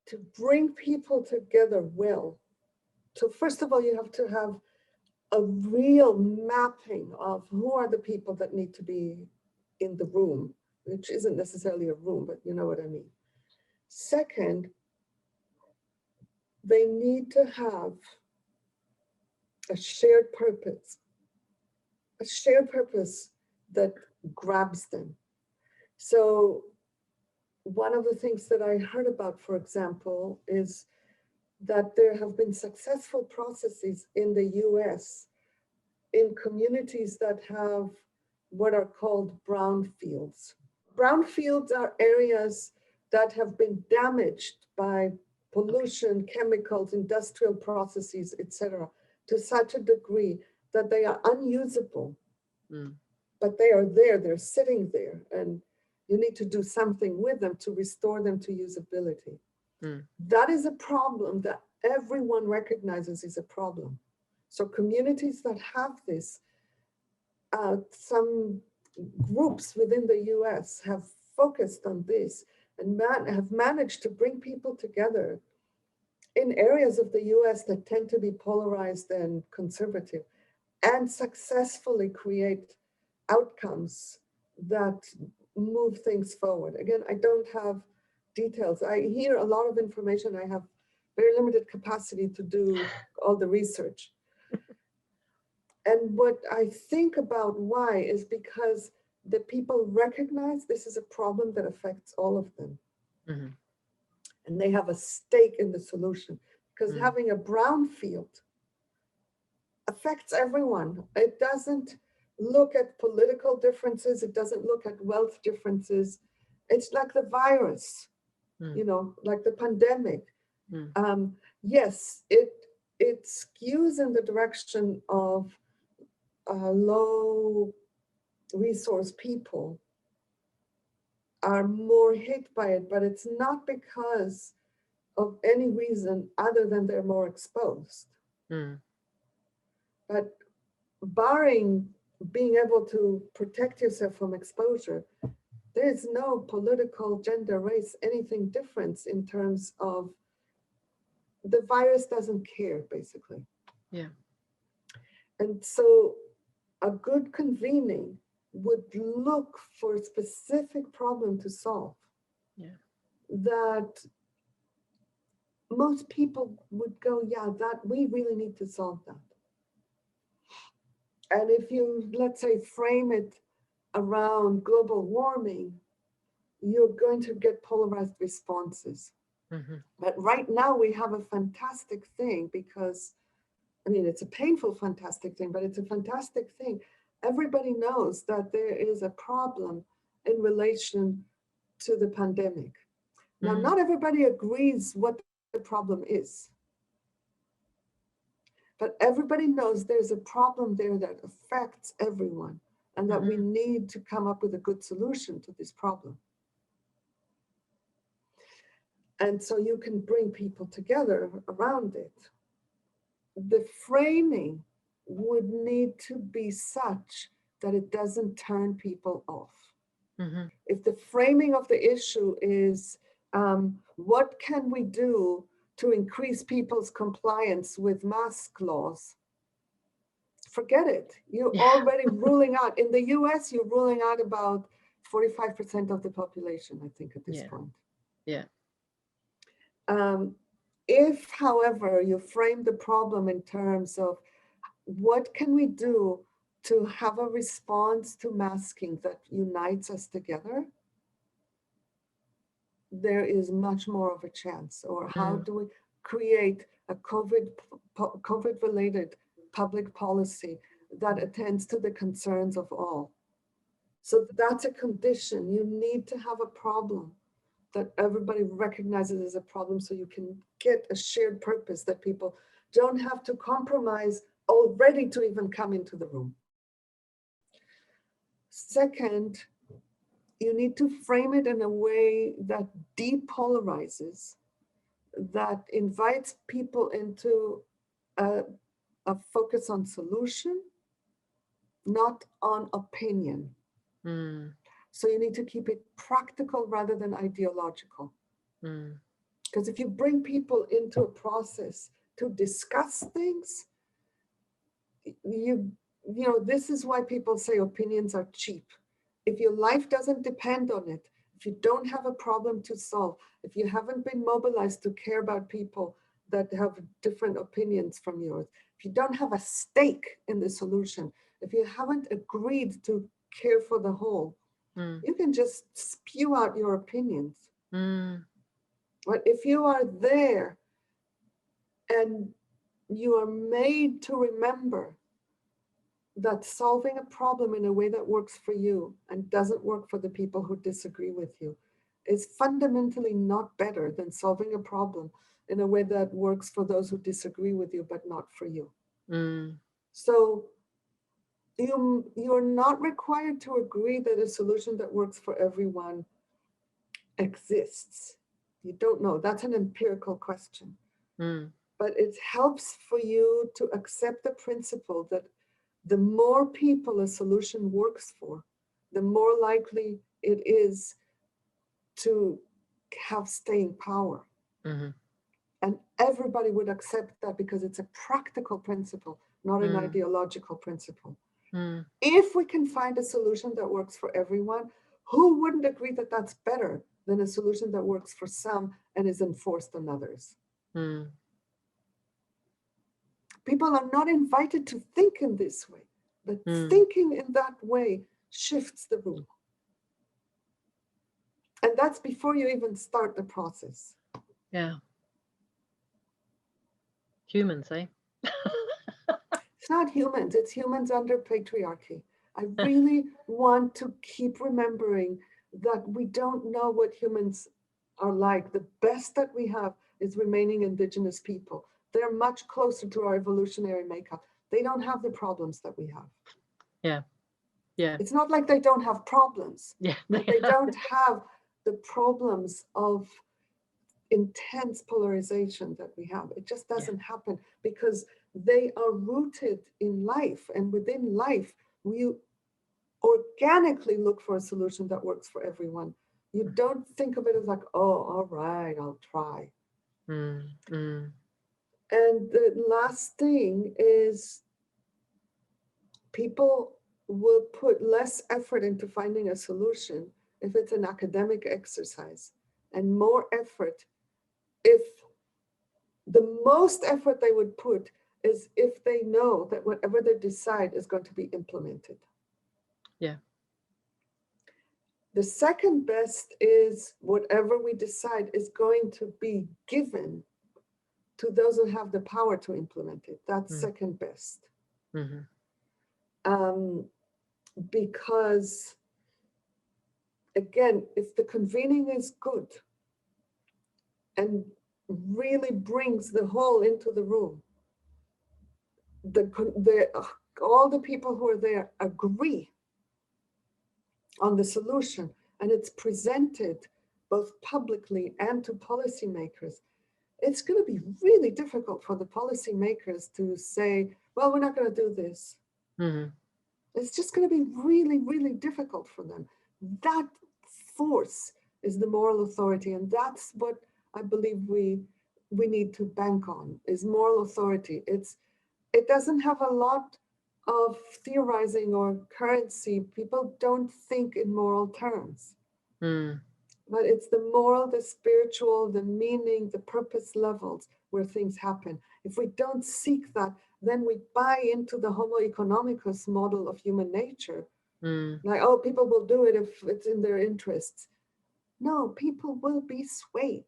to bring people together well. So first of all, you have to have a real mapping of who are the people that need to be in the room, which isn't necessarily a room, but you know what I mean. Second, they need to have a shared purpose, a shared purpose that grabs them. So one of the things that I heard about, for example, is that there have been successful processes in the US in communities that have what are called brownfields. Brownfields are areas that have been damaged by pollution, chemicals, industrial processes, etc., to such a degree that they are unusable. Mm. But they are there, they're sitting there, and you need to do something with them to restore them to usability. Mm. That is a problem that everyone recognizes is a problem. So communities that have this, some groups within the US have focused on this and have managed to bring people together in areas of the US that tend to be polarized and conservative and successfully create outcomes that move things forward. Again, I don't have details. I hear a lot of information. I have very limited capacity to do all the research. And what I think about why is because the people recognize this is a problem that affects all of them. Mm-hmm. And they have a stake in the solution. Because Mm. having a brown field affects everyone. It doesn't look at political differences. It doesn't look at wealth differences. It's like the virus, Mm. you know, like the pandemic. Mm. Yes, it skews in the direction of low resource people are more hit by it, but it's not because of any reason other than they're more exposed. Mm. But barring being able to protect yourself from exposure, there's no political, gender, race, anything difference in terms of the virus doesn't care, basically. Yeah. And so a good convening would look for a specific problem to solve Yeah. that most people would go, yeah, that we really need to solve that. And if you, let's say, frame it around global warming, you're going to get polarized responses. Mm-hmm. But right now we have a fantastic thing because, I mean, it's a painful, fantastic thing, but it's a fantastic thing. Everybody knows that there is a problem in relation to the pandemic. Now, Mm. not everybody agrees what the problem is, but everybody knows there's a problem there that affects everyone and that we Mm-hmm. need to come up with a good solution to this problem. And so you can bring people together around it. The framing would need to be such that it doesn't turn people off. Mm-hmm. If the framing of the issue is what can we do to increase people's compliance with mask laws, forget it. You're Yeah. already ruling out. In the US, you're ruling out about 45% of the population, I think, at this Yeah. point. Yeah. Um, if, however, you frame the problem in terms of what can we do to have a response to masking that unites us together, there is much more of a chance. Or how Mm. do we create a COVID related public policy that attends to the concerns of all? So that's a condition. You need to have a problem that everybody recognizes as a problem so you can get a shared purpose that people don't have to compromise already to even come into the room. Second, you need to frame it in a way that depolarizes, that invites people into a, a focus on solution, not on opinion. Mm. So you need to keep it practical rather than ideological. Mm. Because if you bring people into a process to discuss things, you this is why people say opinions are cheap. If your life doesn't depend on it, if you don't have a problem to solve, if you haven't been mobilized to care about people that have different opinions from yours, if you don't have a stake in the solution, if you haven't agreed to care for the whole, Mm. you can just spew out your opinions. Mm. But if you are there and you are made to remember that solving a problem in a way that works for you and doesn't work for the people who disagree with you is fundamentally not better than solving a problem in a way that works for those who disagree with you but not for you. Mm. So you're not required to agree that a solution that works for everyone exists. You don't know. That's an empirical question. Mm. But it helps for you to accept the principle that the more people a solution works for, the more likely it is to have staying power. Mm-hmm. And everybody would accept that because it's a practical principle, not an Mm. ideological principle. Mm. If we can find a solution that works for everyone, who wouldn't agree that that's better than a solution that works for some and is enforced on others? Mm. People are not invited to think in this way, but Mm. thinking in that way shifts the room. And that's before you even start the process. Yeah. Humans, eh? It's not humans, it's humans under patriarchy. I really want to keep remembering that we don't know what humans are like. The best that we have is remaining indigenous people. They're much closer to our evolutionary makeup. They don't have the problems that we have. Yeah. Yeah. It's not like they don't have problems, Yeah. but they don't have the problems of intense polarization that we have. It just Yeah. doesn't happen because they are rooted in life. And within life, we organically look for a solution that works for everyone. You don't think of it as like, oh, all right, I'll try. Mm. Mm. And the last thing is people will put less effort into finding a solution if it's an academic exercise, and more effort if the most effort they would put is if they know that whatever they decide is going to be implemented. Yeah. The second best is whatever we decide is going to be given to those who have the power to implement it. That's Mm. second best. Mm-hmm. Um, because again, if the convening is good and really brings the whole into the room, all the people who are there agree on the solution and it's presented both publicly and to policymakers, it's going to be really difficult for the policymakers to say, well, we're not going to do this. Mm-hmm. It's just going to be really, really difficult for them. That force is the moral authority, and that's what I believe we need to bank on is moral authority. It doesn't have a lot of theorizing or currency. People don't think in moral terms, Mm. but it's the moral, the spiritual, the meaning, the purpose levels where things happen. If we don't seek that, then we buy into the Homo economicus model of human nature. Mm. Like, oh, people will do it if it's in their interests. No, people will be swayed.